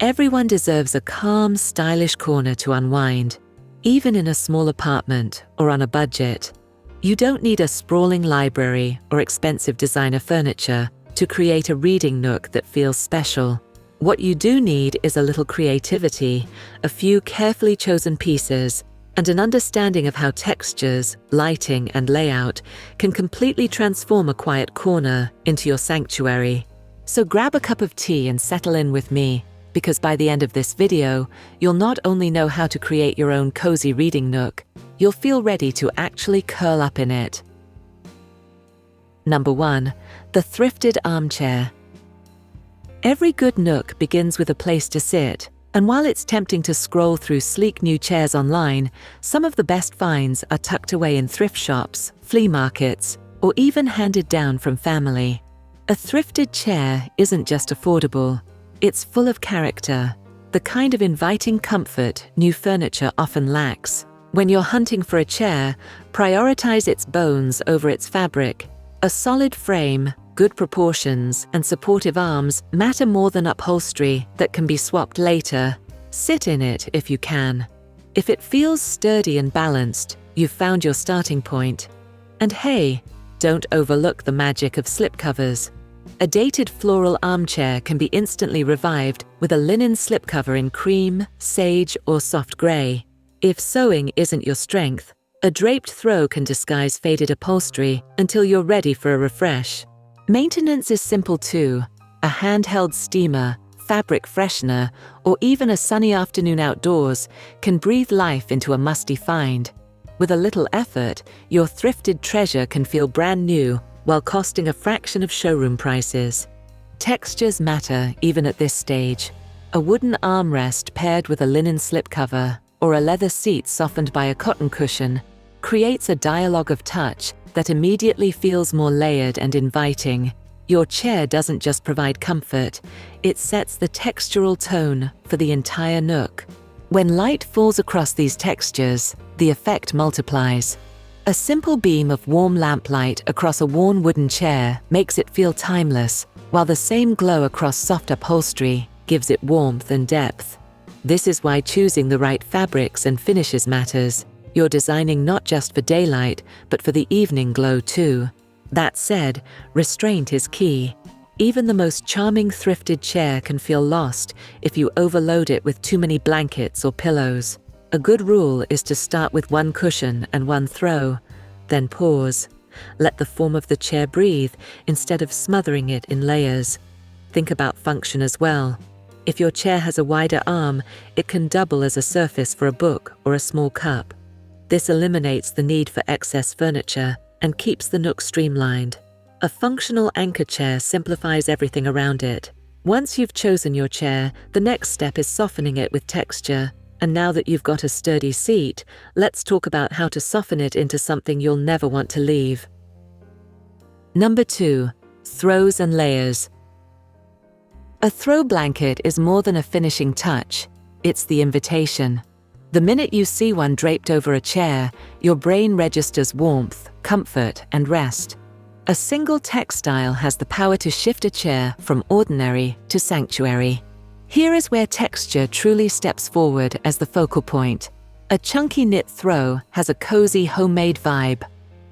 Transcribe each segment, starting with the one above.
Everyone deserves a calm, stylish corner to unwind, even in a small apartment or on a budget. You don't need a sprawling library or expensive designer furniture to create a reading nook that feels special. What you do need is a little creativity, a few carefully chosen pieces, and an understanding of how textures, lighting, and layout can completely transform a quiet corner into your sanctuary. So grab a cup of tea and settle in with me, because by the end of this video, you'll not only know how to create your own cozy reading nook, you'll feel ready to actually curl up in it. Number 1. The thrifted armchair. Every good nook begins with a place to sit, and while it's tempting to scroll through sleek new chairs online, some of the best finds are tucked away in thrift shops, flea markets, or even handed down from family. A thrifted chair isn't just affordable, it's full of character, the kind of inviting comfort new furniture often lacks. When you're hunting for a chair, prioritize its bones over its fabric. A solid frame, good proportions, and supportive arms matter more than upholstery that can be swapped later. Sit in it if you can. If it feels sturdy and balanced, you've found your starting point. And hey, don't overlook the magic of slipcovers. A dated floral armchair can be instantly revived with a linen slipcover in cream, sage, or soft grey. If sewing isn't your strength, a draped throw can disguise faded upholstery until you're ready for a refresh. Maintenance is simple too. A handheld steamer, fabric freshener, or even a sunny afternoon outdoors can breathe life into a musty find. With a little effort, your thrifted treasure can feel brand new while costing a fraction of showroom prices. Textures matter even at this stage. A wooden armrest paired with a linen slipcover or a leather seat softened by a cotton cushion creates a dialogue of touch that immediately feels more layered and inviting. Your chair doesn't just provide comfort, it sets the textural tone for the entire nook. When light falls across these textures, the effect multiplies. A simple beam of warm lamplight across a worn wooden chair makes it feel timeless, while the same glow across soft upholstery gives it warmth and depth. This is why choosing the right fabrics and finishes matters. You're designing not just for daylight, but for the evening glow too. That said, restraint is key. Even the most charming thrifted chair can feel lost if you overload it with too many blankets or pillows. A good rule is to start with one cushion and one throw, then pause. Let the form of the chair breathe instead of smothering it in layers. Think about function as well. If your chair has a wider arm, it can double as a surface for a book or a small cup. This eliminates the need for excess furniture and keeps the nook streamlined. A functional anchor chair simplifies everything around it. Once you've chosen your chair, the next step is softening it with texture. And now that you've got a sturdy seat, let's talk about how to soften it into something you'll never want to leave. Number 2. Throws and layers. A throw blanket is more than a finishing touch, it's the invitation. The minute you see one draped over a chair, your brain registers warmth, comfort, and rest. A single textile has the power to shift a chair from ordinary to sanctuary. Here is where texture truly steps forward as the focal point. A chunky knit throw has a cozy homemade vibe.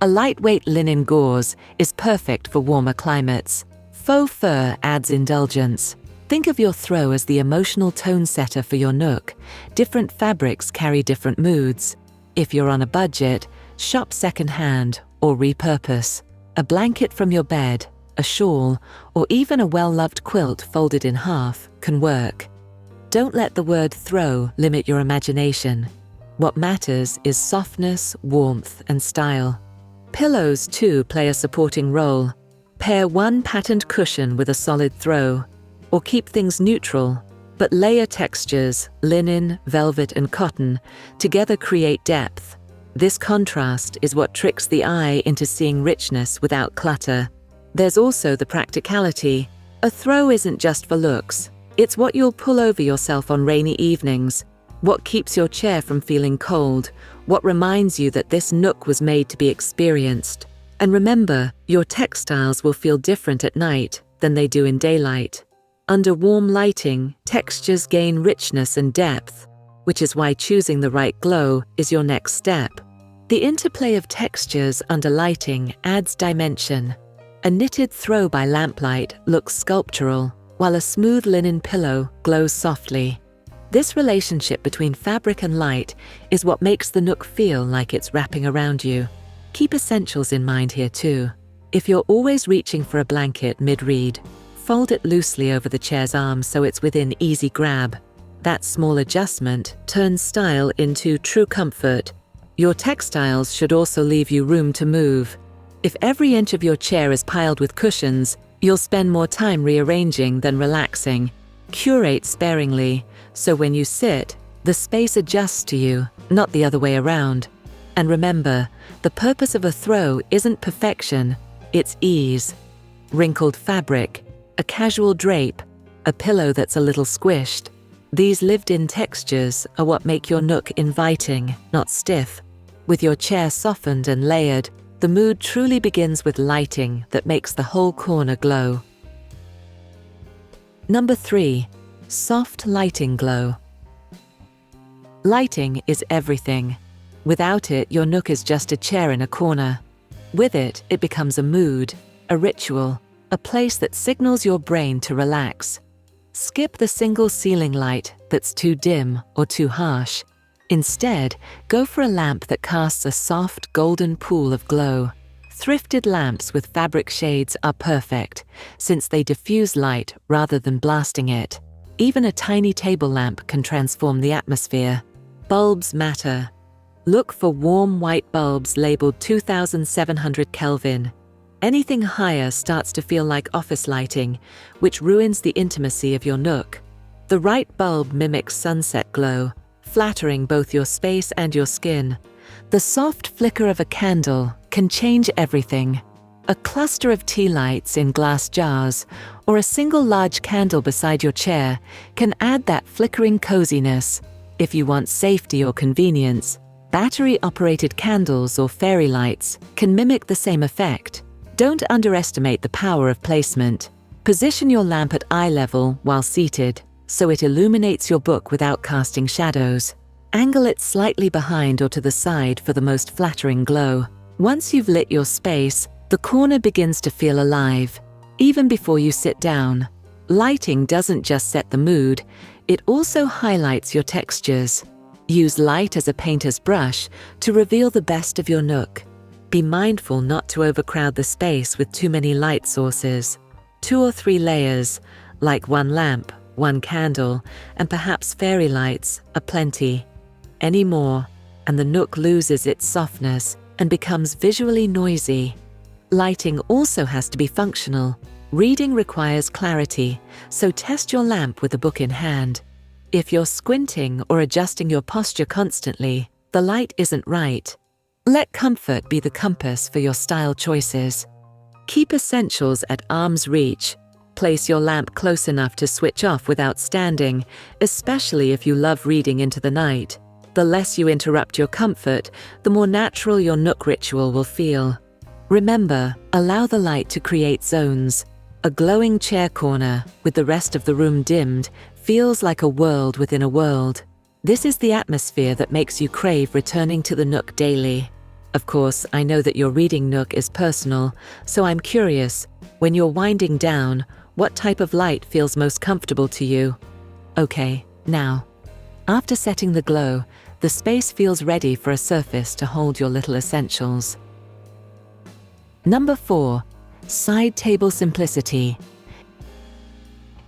A lightweight linen gauze is perfect for warmer climates. Faux fur adds indulgence. Think of your throw as the emotional tone setter for your nook. Different fabrics carry different moods. If you're on a budget, shop secondhand or repurpose. A blanket from your bed, a shawl, or even a well-loved quilt folded in half can work. Don't let the word throw limit your imagination. What matters is softness, warmth, and style. Pillows, too, play a supporting role. Pair one patterned cushion with a solid throw, or keep things neutral, but layer textures, linen, velvet, and cotton, together create depth. This contrast is what tricks the eye into seeing richness without clutter. There's also the practicality. A throw isn't just for looks. It's what you'll pull over yourself on rainy evenings, what keeps your chair from feeling cold, what reminds you that this nook was made to be experienced. And remember, your textiles will feel different at night than they do in daylight. Under warm lighting, textures gain richness and depth, which is why choosing the right glow is your next step. The interplay of textures under lighting adds dimension. A knitted throw by lamplight looks sculptural, while a smooth linen pillow glows softly. This relationship between fabric and light is what makes the Nook feel like it's wrapping around you. Keep essentials in mind here too. If you're always reaching for a blanket mid-read, fold it loosely over the chair's arms so it's within easy grab. That small adjustment turns style into true comfort. Your textiles should also leave you room to move. If every inch of your chair is piled with cushions, you'll spend more time rearranging than relaxing. Curate sparingly, so when you sit, the space adjusts to you, not the other way around. And remember, the purpose of a throw isn't perfection, it's ease. Wrinkled fabric, a casual drape, a pillow that's a little squished. These lived-in textures are what make your Nook inviting, not stiff. With your chair softened and layered, the mood truly begins with lighting that makes the whole corner glow. Number 3. Soft lighting glow. Lighting is everything. Without it, your Nook is just a chair in a corner. With it, it becomes a mood, a ritual, a place that signals your brain to relax. Skip the single ceiling light that's too dim or too harsh. Instead, go for a lamp that casts a soft, golden pool of glow. Thrifted lamps with fabric shades are perfect, since they diffuse light rather than blasting it. Even a tiny table lamp can transform the atmosphere. Bulbs matter. Look for warm white bulbs labeled 2700 Kelvin. Anything higher starts to feel like office lighting, which ruins the intimacy of your Nook. The right bulb mimics sunset glow, flattering both your space and your skin. The soft flicker of a candle can change everything. A cluster of tea lights in glass jars or a single large candle beside your chair can add that flickering coziness. If you want safety or convenience, battery-operated candles or fairy lights can mimic the same effect. Don't underestimate the power of placement. Position your lamp at eye level while seated, so it illuminates your book without casting shadows. Angle it slightly behind or to the side for the most flattering glow. Once you've lit your space, the corner begins to feel alive, even before you sit down. Lighting doesn't just set the mood, it also highlights your textures. Use light as a painter's brush to reveal the best of your Nook. Be mindful not to overcrowd the space with too many light sources. 2 or 3 layers, like one lamp, one candle, and perhaps fairy lights, are plenty. Any more, and the Nook loses its softness and becomes visually noisy. Lighting also has to be functional. Reading requires clarity, so test your lamp with a book in hand. If you're squinting or adjusting your posture constantly, the light isn't right. Let comfort be the compass for your style choices. Keep essentials at arm's reach. Place your lamp close enough to switch off without standing, especially if you love reading into the night. The less you interrupt your comfort, the more natural your Nook ritual will feel. Remember, allow the light to create zones. A glowing chair corner, with the rest of the room dimmed, feels like a world within a world. This is the atmosphere that makes you crave returning to the Nook daily. Of course, I know that your reading Nook is personal, so I'm curious, when you're winding down, what type of light feels most comfortable to you? Okay, now, after setting the glow, the space feels ready for a surface to hold your little essentials. Number 4. Side table simplicity.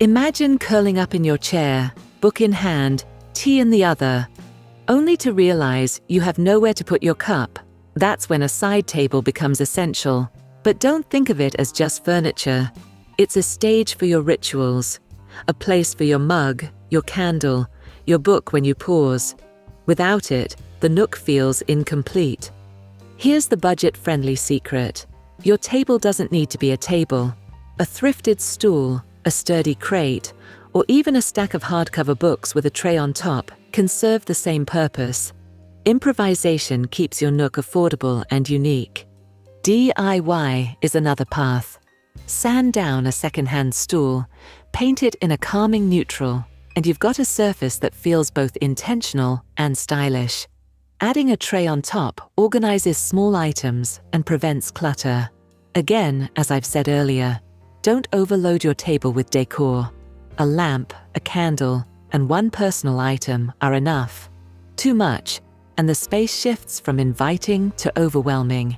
Imagine curling up in your chair, book in hand, tea in the other, only to realize you have nowhere to put your cup. That's when a side table becomes essential. But don't think of it as just furniture. It's a stage for your rituals, a place for your mug, your candle, your book when you pause. Without it, the Nook feels incomplete. Here's the budget-friendly secret. Your table doesn't need to be a table. A thrifted stool, a sturdy crate, or even a stack of hardcover books with a tray on top can serve the same purpose. Improvisation keeps your Nook affordable and unique. DIY is another path. Sand down a second-hand stool, Paint it in a calming neutral, and you've got a surface that feels both intentional and stylish. Adding a tray on top organizes small items and prevents clutter. Again, as I've said earlier, don't overload your table with decor. A lamp, a candle, and one personal item are enough. Too much, and the space shifts from inviting to overwhelming.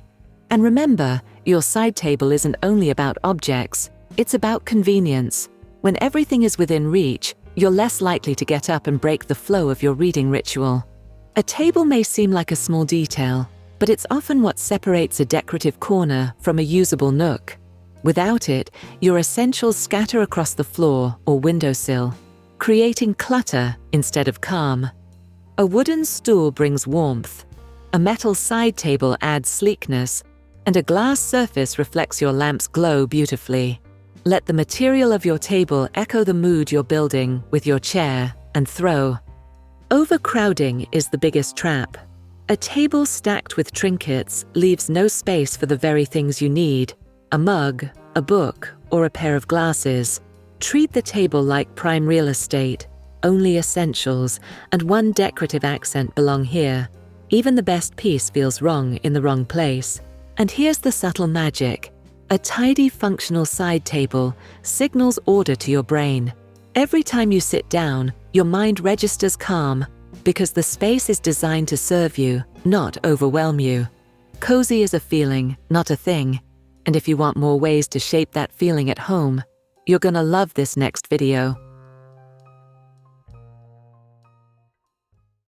And remember, your side table isn't only about objects, it's about convenience. When everything is within reach, you're less likely to get up and break the flow of your reading ritual. A table may seem like a small detail, but it's often what separates a decorative corner from a usable nook. Without it, your essentials scatter across the floor or windowsill, creating clutter instead of calm. A wooden stool brings warmth, a metal side table adds sleekness, and a glass surface reflects your lamp's glow beautifully. Let the material of your table echo the mood you're building with your chair and throw. Overcrowding is the biggest trap. A table stacked with trinkets leaves no space for the very things you need: a mug, a book, or a pair of glasses. Treat the table like prime real estate. Only essentials and one decorative accent belong here. Even the best piece feels wrong in the wrong place. And here's the subtle magic. A tidy, functional side table signals order to your brain. Every time you sit down, your mind registers calm, because the space is designed to serve you, not overwhelm you. Cozy is a feeling, not a thing. And if you want more ways to shape that feeling at home, you're gonna love this next video.